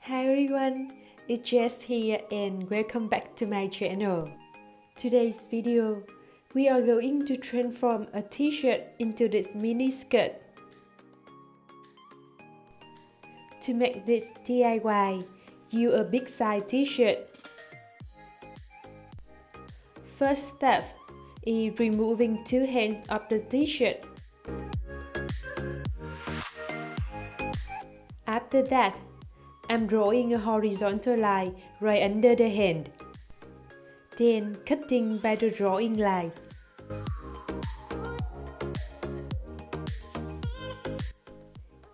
Hi everyone, it's Jess here and welcome back to my channel. Today's video, we are going to transform a t-shirt into this mini skirt. To make this DIY, use a big size t-shirt. First step is removing two hands of the t-shirt. After that, I'm drawing a horizontal line right under the hand. Then cutting by the drawing line.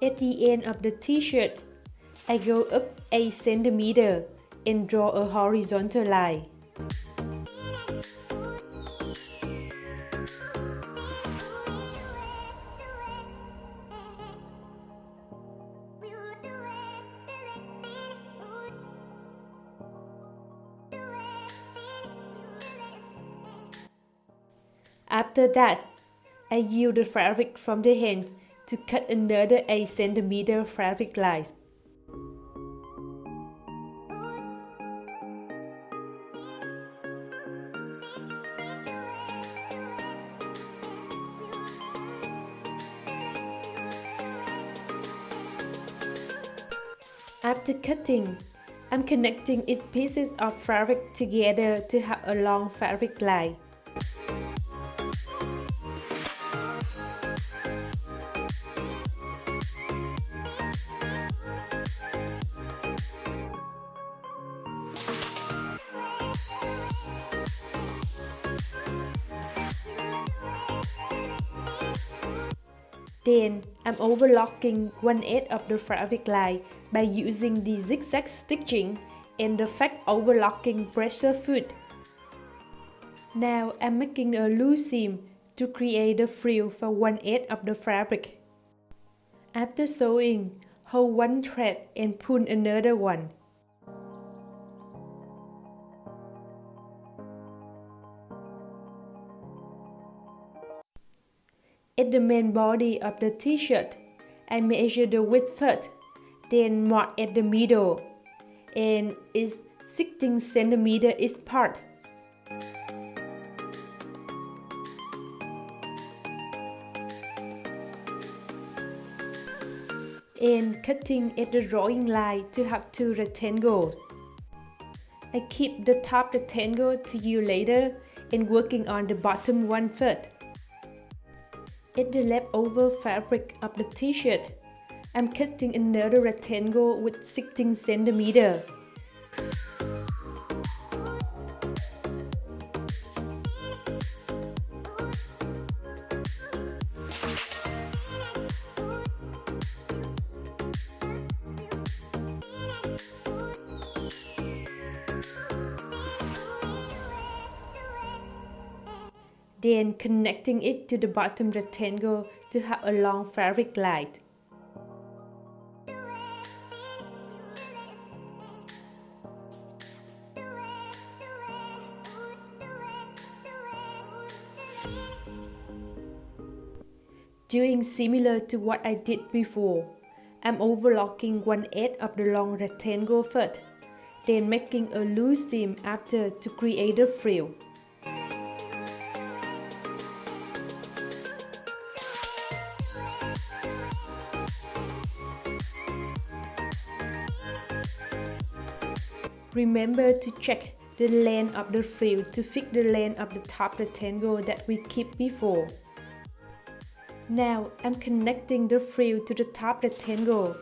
At the end of the t-shirt, I go up 8 cm and draw a horizontal line. After that, I use the fabric from the hand to cut another 8 cm fabric line. After cutting, I'm connecting each pieces of fabric together to have a long fabric line. Then, I'm overlocking one edge of the fabric line by using the zigzag stitching and the fast overlocking pressure foot. Now, I'm making a loose seam to create a frill for one edge of the fabric. After sewing, hold one thread and pull another one. At the main body of the t-shirt, I measure the width first, then mark at the middle, and it's 16 cm each part. And cutting at the drawing line to have two rectangles. I keep the top rectangle to use later and working on the bottom one first. At the leftover fabric of the t-shirt, I'm cutting another rectangle with 16 cm. Then connecting it to the bottom rectangle to have a long fabric line. Doing similar to what I did before, I'm overlocking one edge of the long rectangle first, then making a loose seam after to create a frill. Remember to check the length of the frill to fit the length of the top rectangle that we kept before. Now I'm connecting the frill to the top rectangle.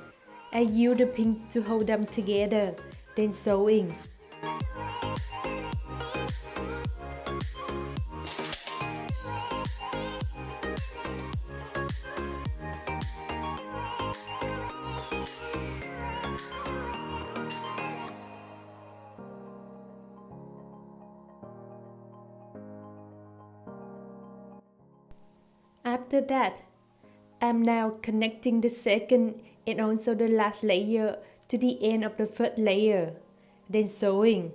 I use the pins to hold them together, then sewing. After that, I'm now connecting the second and also the last layer to the end of the first layer, then sewing.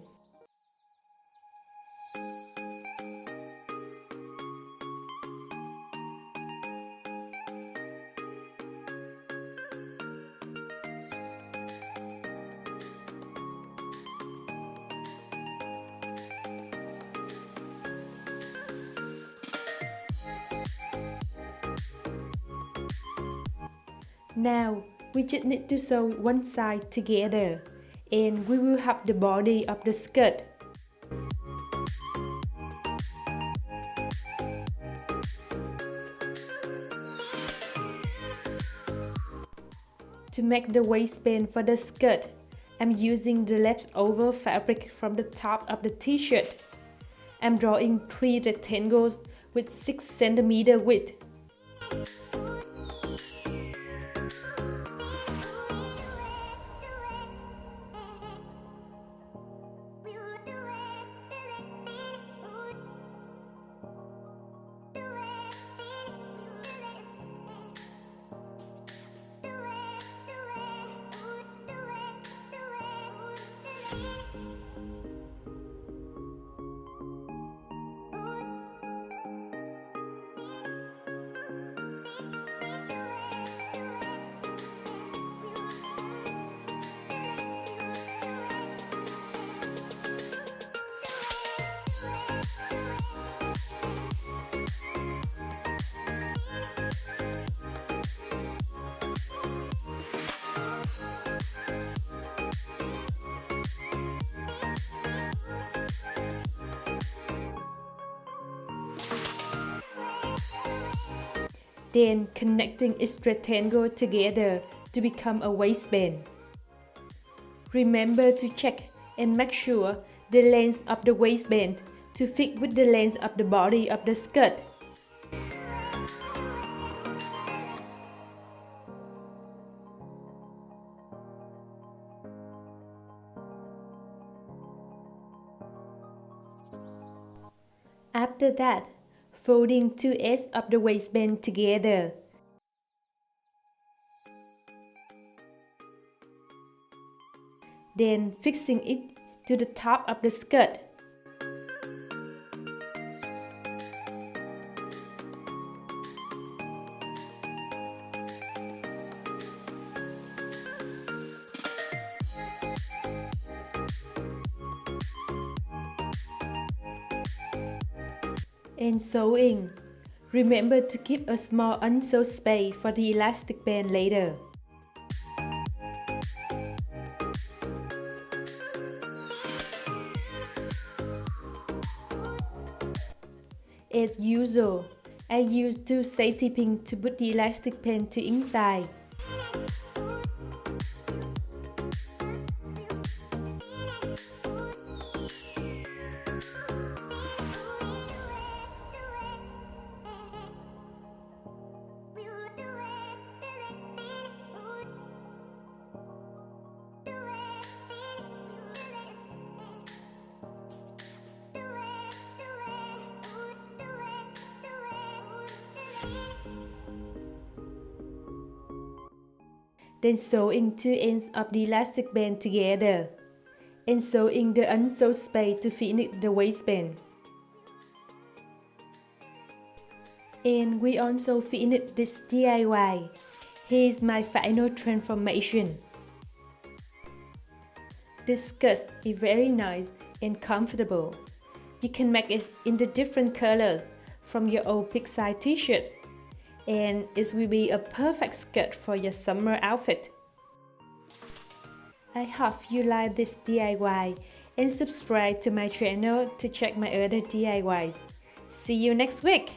Now, we just need to sew one side together, and we will have the body of the skirt. To make the waistband for the skirt, I'm using the leftover fabric from the top of the t-shirt. I'm drawing 3 rectangles with 6 cm width. Then connecting each rectangle together to become a waistband. Remember to check and make sure the length of the waistband to fit with the length of the body of the skirt. After that, folding 2 ends of the waistband together. Then fixing it to the top of the skirt. And sewing. Remember to keep a small unsewed space for the elastic band later. As usual, I use 2 safety pins to put the elastic band to inside. Then sewing 2 ends of the elastic band together, and sewing the unsewed space to finish the waistband. And we also finished this DIY. Here's my final transformation. This skirt is very nice and comfortable. You can make it in the different colors from your old big size t-shirts, and it will be a perfect skirt for your summer outfit. I hope you like this DIY and subscribe to my channel to check my other DIYs. See you next week!